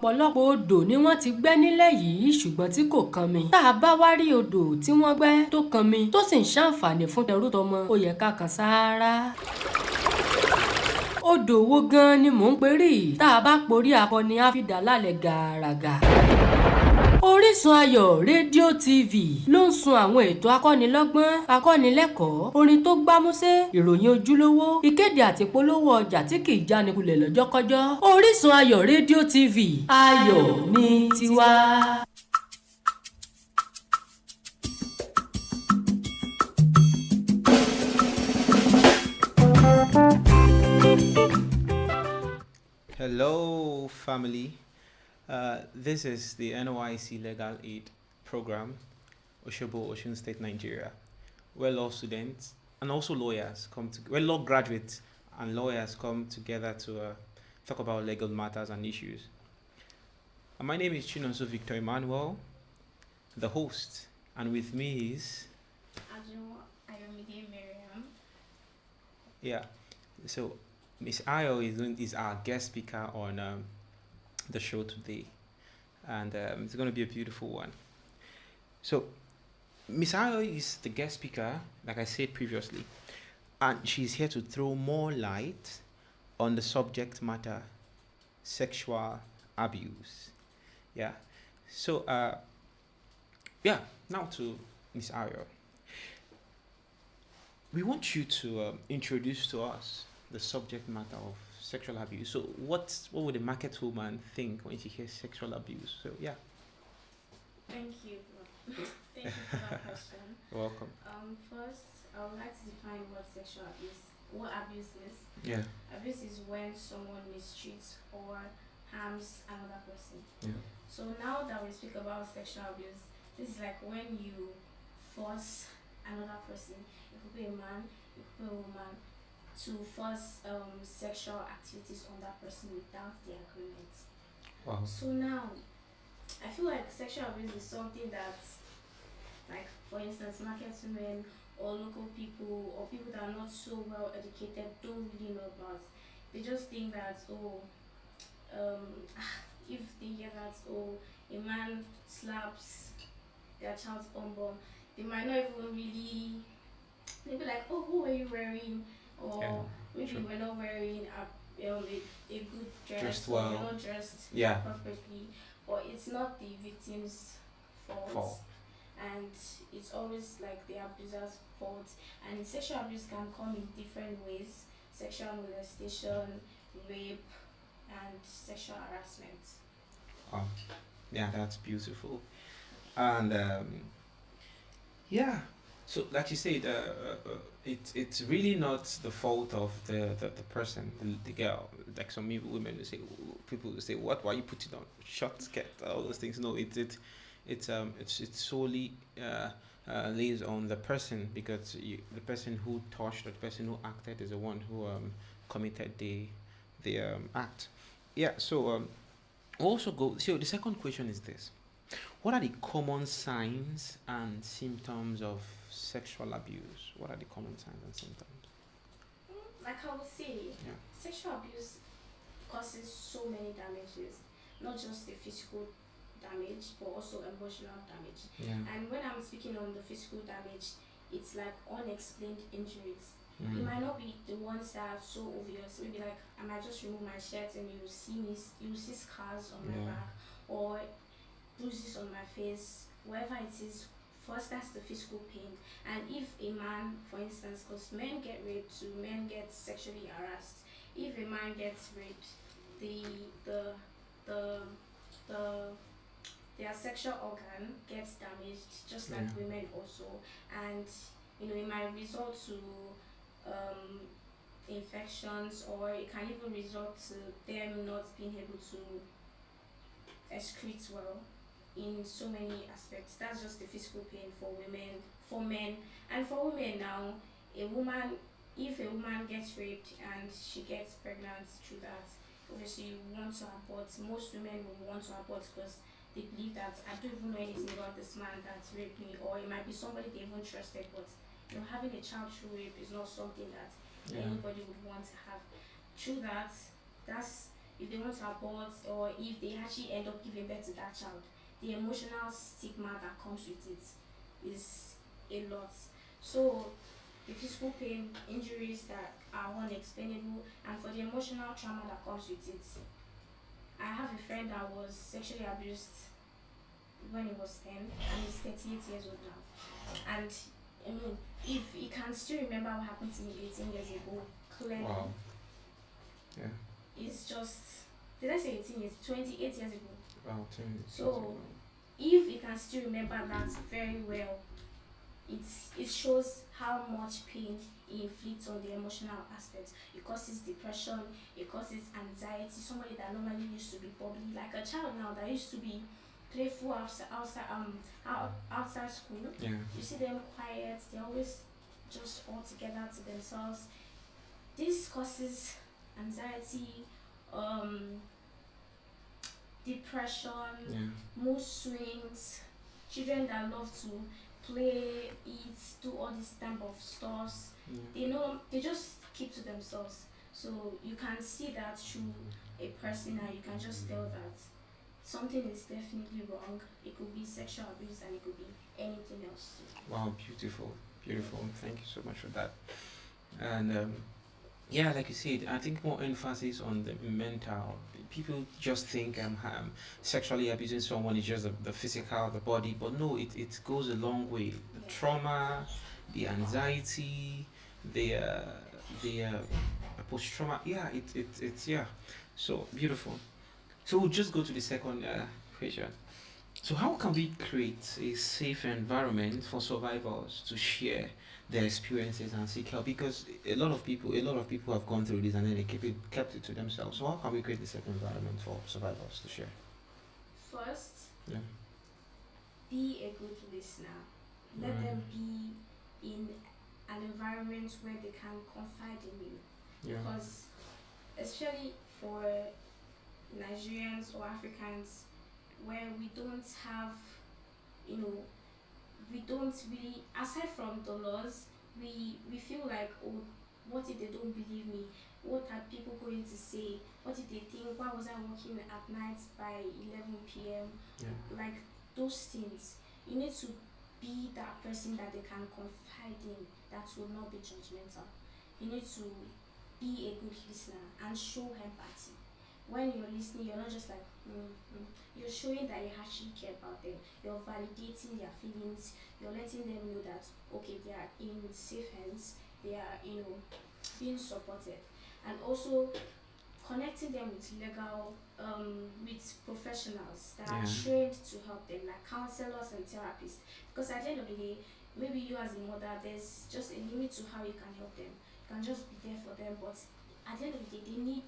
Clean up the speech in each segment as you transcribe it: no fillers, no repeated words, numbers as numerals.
ọ̀pọ̀lọpọ̀ odò ni wọ́n ti gbẹ́ nílẹ̀ yìí ṣùgbọ́n tí kò kanmi. Tá a bá wá rí odò tí wọ́n gbẹ́ tó kanmi tó sì ń ṣàǹfààní fún tẹrútọmọ, ó yẹ ká kan sáárá. Odò wo gan ni mò ń perí? Tá a bá porí akọni á fi dà lálẹ́ gàràgà. Orísun Ayọ̀ rédíò TV ló ń sun àwọn ètò akọ́nilọ́gbọ́n, akọ́nilẹ́kọ̀ọ́, orin tó gbámúṣé, ìròyìn ojúlówó, ìkéde àti polówó ọjà tí kì í jánikulẹ̀ lọ́jọ́kọ́jọ́. Orísun Ayọ̀ rédíò TV, ayọ̀ ní tiwa. Hello, family. This is the NYC Legal Aid Program, Oshobo, Osun State, Nigeria, where law students and also lawyers where law graduates and lawyers come together to talk about legal matters and issues. And my name is Chinonso Victor Emmanuel, the host, and with me is Ayomide Miriam. Yeah, so Miss Ayo is our guest speaker on the show today, and it's going to be a beautiful one. So, Miss Ayo is the guest speaker, like I said previously, and she's here to throw more light on the subject matter, sexual abuse. Yeah. So, now to Miss Ayo. We want you to introduce to us the subject matter of sexual abuse. So what would a market woman think when she hears sexual abuse? So yeah. Thank you. Thank you for that question. You're welcome. First, I would like to define what abuse is. Yeah. Abuse is when someone mistreats or harms another person. Yeah. So now that we speak about sexual abuse, this is like when you force another person, it could be a man, it could be a woman, to force sexual activities on that person without the agreement. Wow. So now, I feel like sexual abuse is something that, like for instance, market women or local people or people that are not so well educated don't really know about. They just think that if they hear that a man slaps their child's bonbon, they might not even really. They'll be like, oh, who were you wearing? Or maybe sure. we're not wearing a good dress, Dressed or well. we're not dressed Yeah. appropriately, but it's not the victim's fault. And it's always like the abuser's fault. And sexual abuse can come in different ways: sexual molestation, rape, and sexual harassment. Yeah, that's beautiful. And yeah, so like you said, it's really not the fault of the person, the girl. Like some women will say, people will say, what? Why you put it on short skirt? All those things. No, it's solely lays on the person, because the person who touched or the person who acted is the one who committed the act. Yeah. So also go. So the second question is this: what are the common signs and symptoms of sexual abuse? What are the common signs and symptoms? Like I would say, Yeah. sexual abuse causes so many damages, not just the physical damage, but also emotional damage. Yeah. And when I'm speaking on the physical damage, it's like unexplained injuries. It Mm. might not be the ones that are so obvious. Maybe like I might just remove my shirt and you see scars on my Yeah. back or bruises on my face, wherever it is. First, that's the physical pain. And if a man, for instance, because men get raped too, men get sexually harassed. If a man gets raped, their sexual organ gets damaged, just like Yeah. women also, and it might result to infections, or it can even result to them not being able to excrete well in so many aspects. That's just the physical pain for women, for men, and for women now. If a woman gets raped and she gets pregnant through that, obviously you want to abort. Most women will want to abort because they believe that I don't even know anything about this man that raped me, or it might be somebody they even trusted. But having a child through rape is not something that Yeah. anybody would want to have. Through that, that's if they want to abort, or if they actually end up giving birth to that child, the emotional stigma that comes with it is a lot. So the physical pain, injuries that are unexplainable, and for the emotional trauma that comes with it. I have a friend that was sexually abused when he was 10, and he's 38 years old now. And I mean, if he can still remember what happened to me 18 years ago, clearly, Wow. Yeah. it's just, did I say 18 years? 28 years ago. Wow. So, if he can still remember that very well, it shows how much pain it inflicts on the emotional aspect. It causes depression, it causes anxiety. Somebody that normally used to be bubbly, like a child now that used to be playful outside school. Yeah. You see them quiet, they're always just all together to themselves. This causes anxiety, depression, Yeah. mood swings, children that love to play, eat, do all this type of stuff. Yeah. They just keep to themselves. So you can see that through a person, and you can just tell that something is definitely wrong. It could be sexual abuse, and it could be anything else too. Wow, beautiful, beautiful. Thank you so much for that. And yeah, like you said, I think more emphasis on the mental. People just think sexually abusing someone is just the physical, the body, but no, it goes a long way. The Yeah. trauma, the anxiety, the post trauma. Yeah, it's yeah. So beautiful. So we'll just go to the second question. So how can we create a safe environment for survivors to share their experiences and seek help? Because a lot of people have gone through this and then they kept it to themselves. So how can we create a safe environment for survivors to share? First, Yeah. be a good listener. Let Right. them be in an environment where they can confide in you. Yeah. Because, especially for Nigerians or Africans, where we don't have, you know, we don't really, aside from the laws, we feel like, oh, what if they don't believe me? What are people going to say? What if they think, why was I working at night by 11 p.m.? Yeah. Like those things. You need to be that person that they can confide in, that will not be judgmental. You need to be a good listener and show empathy. When you're listening, you're not just like, you're showing that you actually care about them. You're validating their feelings. You're letting them know that, okay, they are in safe hands. They are, being supported. And also connecting them with with professionals that are Yeah. trained to help them, like counselors and therapists. Because at the end of the day, maybe you as a mother, there's just a limit to how you can help them. You can just be there for them, but at the end of the day,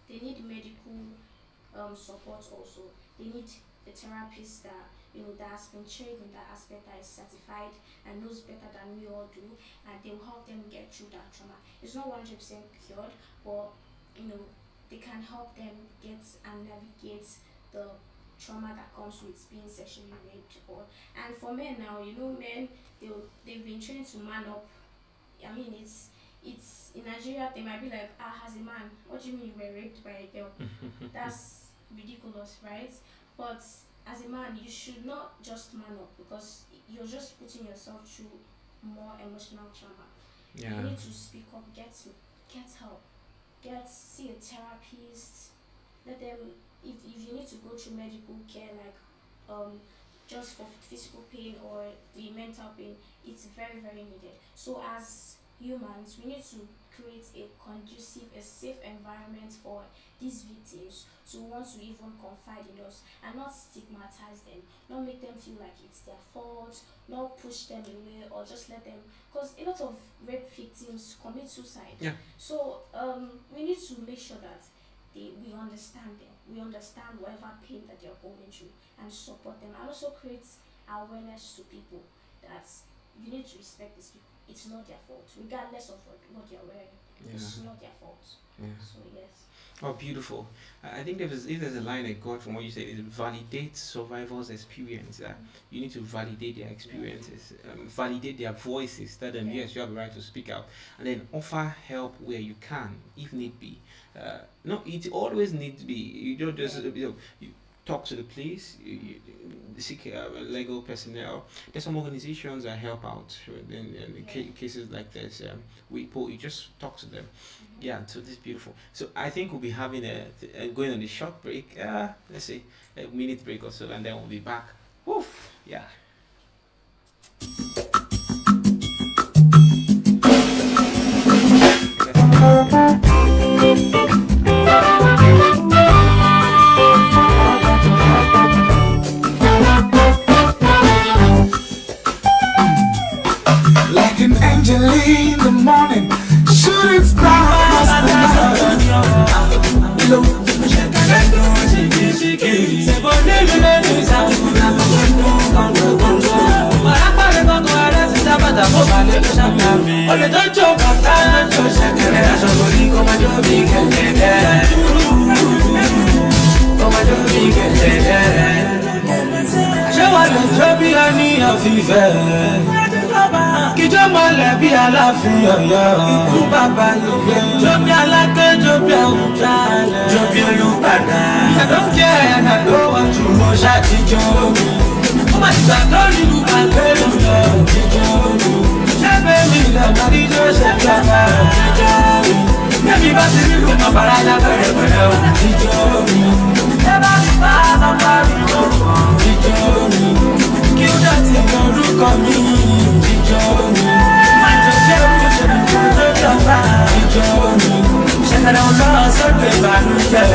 they need medical support also. They need the therapist that that has been trained in that aspect, that is certified and knows better than we all do, and they will help them get through that trauma. It's not 100% cured, but they can help them get and navigate the trauma that comes with being sexually raped. And for men now, men, they've been trained to man up. I mean, it's in Nigeria, they might be like, as a man, what do you mean you were raped by a girl? That's ridiculous, right? But as a man, you should not just man up, because you're just putting yourself through more emotional trauma. Yeah. You need to speak up, get help, see a therapist. Let them, if you need to go through medical care, like just for physical pain or the mental pain, it's very, very needed. So as humans, we need to create a conducive, a safe environment for these victims to want to even confide in us, and not stigmatize them, not make them feel like it's their fault, not push them away, or just let them, because a lot of rape victims commit suicide. Yeah. So we need to make sure that we understand them, we understand whatever pain that they're going through, and support them, and also create awareness to people that you need to respect these people. It's not their fault, regardless of what they're wearing. It's not their fault. Yeah. So yes. Oh, beautiful. I think if there's a line I got from what you said, is validate survivors' experience. You need to validate their experiences, validate their voices, tell them, yes, you have a right to speak out, and then offer help where you can, if need be. No, it always needs to be. You don't just, you talk to the police, you seek legal personnel. There's some organizations that help out in cases like this. You just talk to them. Yeah, so this is beautiful. So I think we'll be having going on a short break. Let's say a minute break or so, and then we'll be back. Woof! Yeah. Like an angel in the morning, shooting stars in the kíjọ́ mọ́lẹ̀ bí aláàfin Ọ̀yọ́ ikú bàbá yòókè jóbi aláké jóbi Àwùjalẹ̀ jóbi Olúbàdàn. I don't care and I don't want to mọ ṣáàtìjọ́ mi ó má ti gbà tó nínú àgbélù lọ jíjọ́ mi ṣẹ́gbẹ́ mi lọ́gbà díjọ́ ṣẹ́bí àbá jíjọ́ mi kẹ́mi bá ti rí lùmọ̀ bàrájà pẹ̀rẹ̀pẹ̀rẹ̀ ò jíjọ́ mi ẹ bá mi bá sọ́kọ́ mi lọ́kọ̀ jíjọ́ mi kí ó dọ̀tí lórúkọ mi jíjọ́ mi máa jọ jẹ́rú ṣèlú tó jọba jíjọ́ mi ṣẹ̀kẹ̀rẹ̀ ọlọ́run sọ́dọ̀ ìbànújẹ́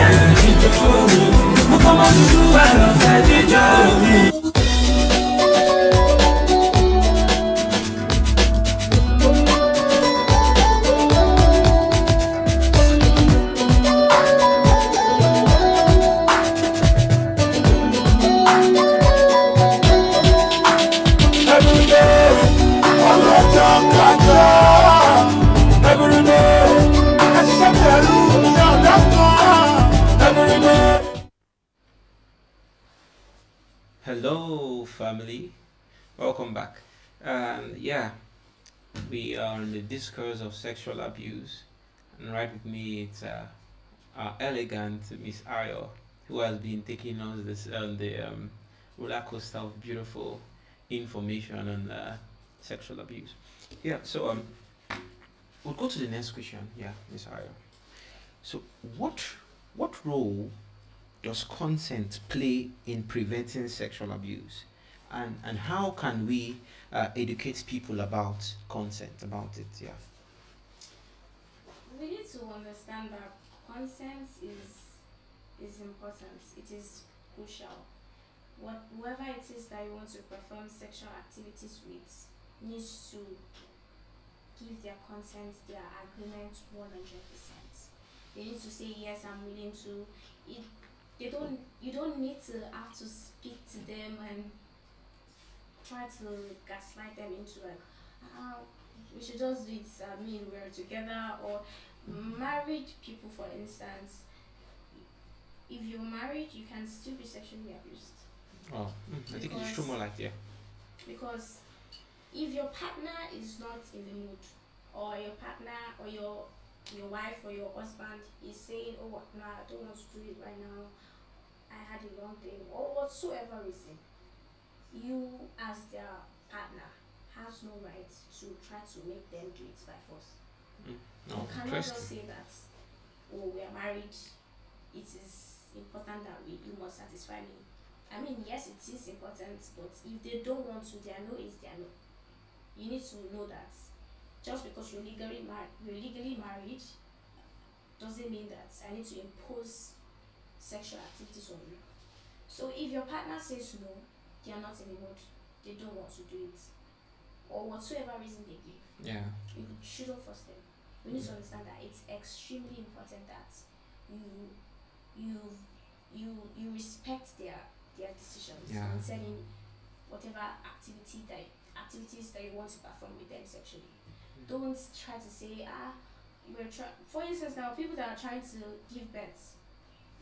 jíjọ́ mi mo kọ́ mọ́ dúdú ẹ̀rọ fẹ́ jíjọ́ mi. Hello, family. Welcome back. Yeah, we are on the discourse of sexual abuse, and right with me it's our elegant Miss Ayo, who has been taking us this on the roller coaster of beautiful information on sexual abuse. Yeah. So we'll go to the next question. Yeah, Miss Ayo. So what role does consent play in preventing sexual abuse, and how can we educate people about consent, about it? Yeah. We need to understand that consent is important. It is crucial. Whoever it is that you want to perform sexual activities with needs to give their consent, their agreement 100%. They need to say yes, I'm willing to. You don't need to have to speak to them and try to gaslight them into like, we should just do it. I mean, we're together. Or married people, for instance, if you're married, you can still be sexually abused. Oh, I think it's true more like Because if your partner is not in the mood, or your partner or your wife or your husband is saying, oh no, I don't want to do it right now, I had a long day, or whatsoever reason, you as their partner has no right to try to make them do it by force. No, You cannot just say that, oh, we are married, it is important that you must satisfy me. I mean, yes, it is important, but if they don't want to, their no is their no. You need to know that just because you're legally married doesn't mean that I need to impose sexual activities on you. So if your partner says no, they are not in the mood, they don't want to do it, or whatsoever reason they give, you shouldn't force them. We need to understand that it's extremely important that you respect their decisions concerning whatever activities that you want to perform with them sexually. Don't try to say, for instance, now people that are trying to give birth,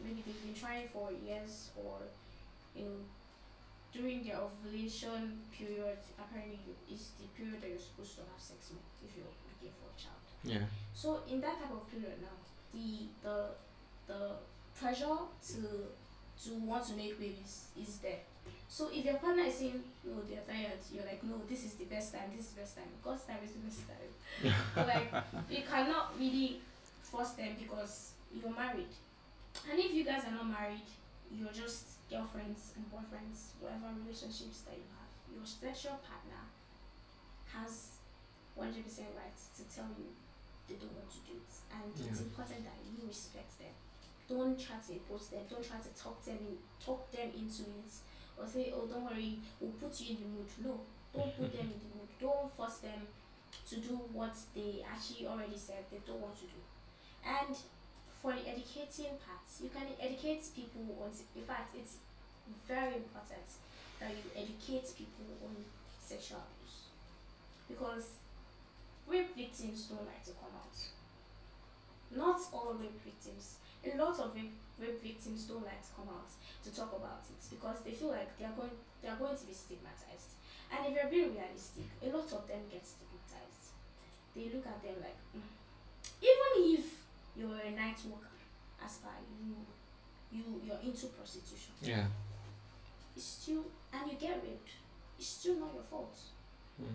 maybe they've been trying for years, or you know, during their ovulation period, apparently is the period that you're supposed to have sex with if you're looking for a child. Yeah. So in that type of period now, the pressure to want to make babies is there. So if your partner is saying, no, they're tired, you're like, no, this is the best time, this is the best time, God's time is the best time. But like, you cannot really force them because you're married. And if you guys are not married, you're just girlfriends and boyfriends, whatever relationships that you have, your sexual partner has 100% right to tell you they don't want to do it. And it's important that you respect them. Don't try to impose them, don't try to talk them into it, or say, oh, don't worry, we'll put you in the mood. No, don't put them in the mood. Don't force them to do what they actually already said they don't want to do. And for the educating part, you can educate people on, in fact, it's very important that you educate people on sexual abuse, because rape victims don't like to come out. Not all rape victims. A lot of rape victims don't like to come out to talk about it because they feel like they are going to be stigmatized. And if you're being realistic, a lot of them get stigmatized. They look at them like, even if you're a night worker, as far you're into prostitution. Yeah. It's still, and you get raped, it's still not your fault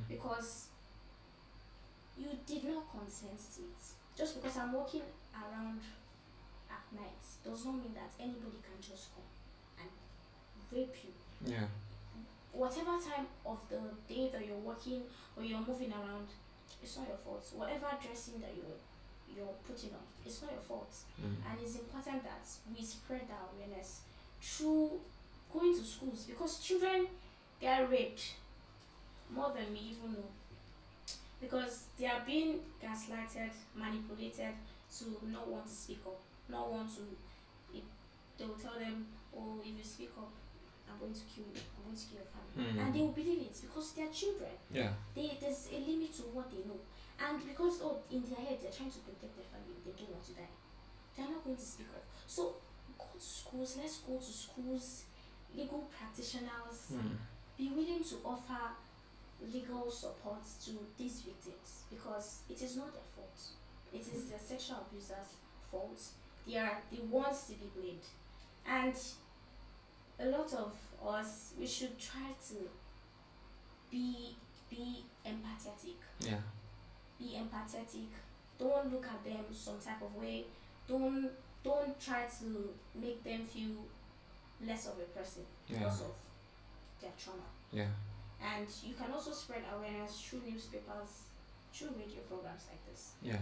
because you did not consent to it. Just because I'm walking around at night does not mean that anybody can just come and rape you. Yeah. Whatever time of the day that you're walking or you're moving around, it's not your fault. Whatever dressing that you're putting on, it's not your fault. And it's important that we spread our awareness through going to schools, because children get raped more than we even know, because they are being gaslighted, manipulated to not want to speak up, not want to. They will tell them, oh, if you speak up, I'm going to kill you, I'm going to kill your family. And they will believe it because they are children. Yeah. There's a limit to what they know. And because, in their head, they're trying to protect their family, they don't want to die. They're not going to speak up. So, go to schools, let's go to schools, legal practitioners, be willing to offer legal support to these victims, because it is not their fault. It is the sexual abuser's fault. They are the ones to be blamed. And a lot of us, we should try to be empathetic. Yeah. Be empathetic. Don't look at them some type of way. Don't try to make them feel less of a person because of their trauma. Yeah. And you can also spread awareness through newspapers, through radio programs like this. Yeah.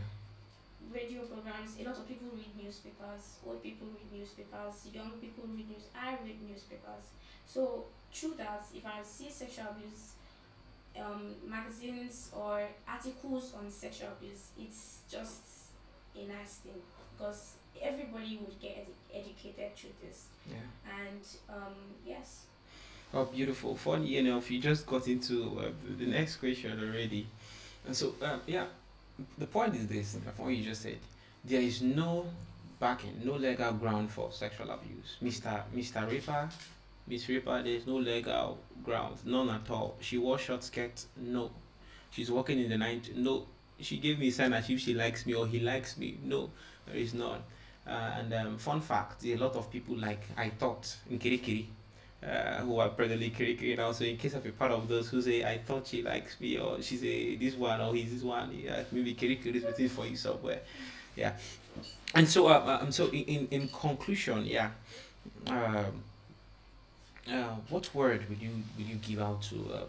Radio programs, a lot of people read newspapers, old people read newspapers, young people read news. I read newspapers. So through that, if I see sexual abuse, magazines or articles on sexual abuse, it's just a nice thing, because everybody would get educated through this. Yeah. And yes. Oh, beautiful. Funny enough, you just got into the next question already. And so, yeah, the point is this, from what you just said, there is no backing, no legal ground for sexual abuse. Mr. Raper, Miss Raper, there is no legal ground, none at all. She wore short skirts, no. She's walking in the night, no. She gave me a sign as if she likes me or he likes me, no, there is none. And fun fact, there are a lot of people like I thought in Kirikiri, who are presently Kirikiri now. So in case of a part of those who say I thought she likes me, or she's a this one or he's this one, yeah, maybe Kirikiri is waiting for you somewhere. Yeah. And so so in conclusion, yeah, what word would you give out to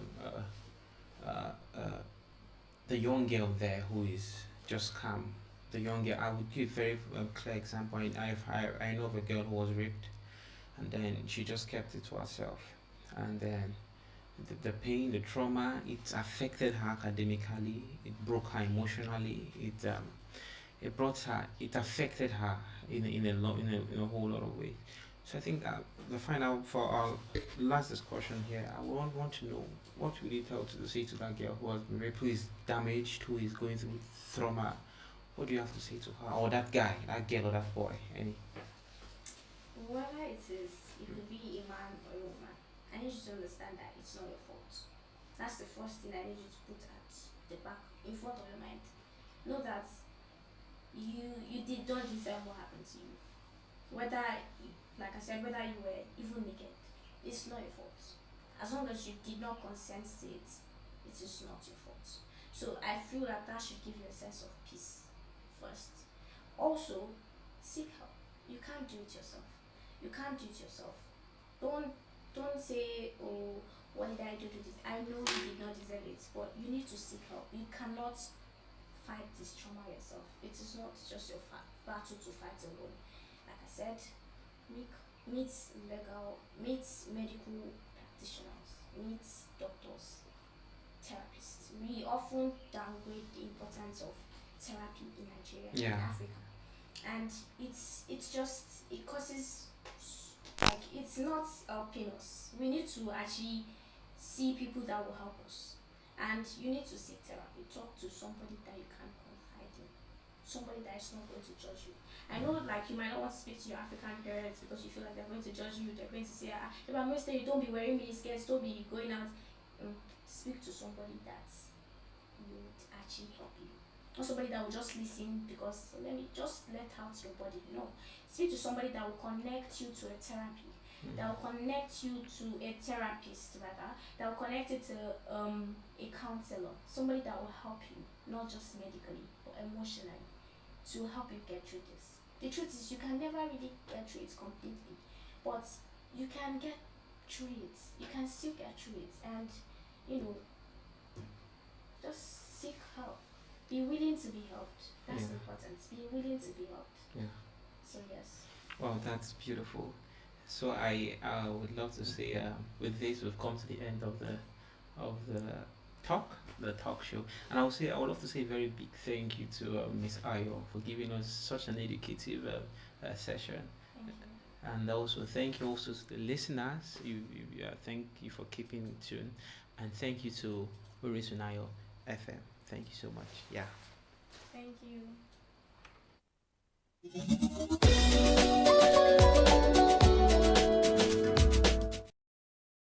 the young girl there who is just calm? The young girl, I would give a very clear example. I know of a girl who was raped, and then she just kept it to herself, and then the pain, the trauma, it affected her academically, it broke her emotionally, it affected her in a whole lot of ways. So I think the final, for our last discussion here, I want to know, what will you say to that girl who has been raped, who is damaged, who is going through trauma? What do you have to say to her or that guy, that girl or that boy? Any? Whether it could be a man or a woman, I need you to understand that it's not your fault. That's the first thing I need you to put at the back, in front of your mind. Know that you did not deserve what happened to you. Whether, like I said, whether you were even naked, it's not your fault. As long as you did not consent to it, it is not your fault. So I feel that should give you a sense of peace first. Also, seek help. You can't do it yourself. You can't do it yourself. Don't say, oh, what did I do to this? I know you did not deserve it, but you need to seek help. You cannot fight this trauma yourself. It is not just your battle to fight alone. Like I said, meet medical practitioners, meet doctors, therapists. We often downgrade the importance of therapy in Nigeria and Africa, and it causes, like, it's not helping us. We need to actually see people that will help us, and you need to seek therapy. Talk to somebody that you can confide in, somebody that is not going to judge you. I know, like, you might not want to speak to your African parents because you feel like they're going to judge you. They're going to say, if I'm going to say, don't be wearing miniskirts, don't be going out. Speak to somebody that would actually help you. Not somebody that will just listen because let out your body. No. Speak to somebody that will connect you to a therapy, that will connect you to a therapist, rather, that will connect you to a counselor, somebody that will help you, not just medically, but emotionally, to help you get through this. The truth is, you can never really get through it completely, but you can get through it. You can still get through it, and just seek help. Be willing to be helped. That's important. Be willing to be helped. Yeah. So yes. Wow, that's beautiful. So I would love to say, with this we've come to the end of the talk show, and I would love to say a very big thank you to Miss Ayo for giving us such an educative session. Thank you. And also thank you also to the listeners. Thank you for keeping tuned, and thank you to Orisunayo FM. Thank you so much. Yeah. Thank you.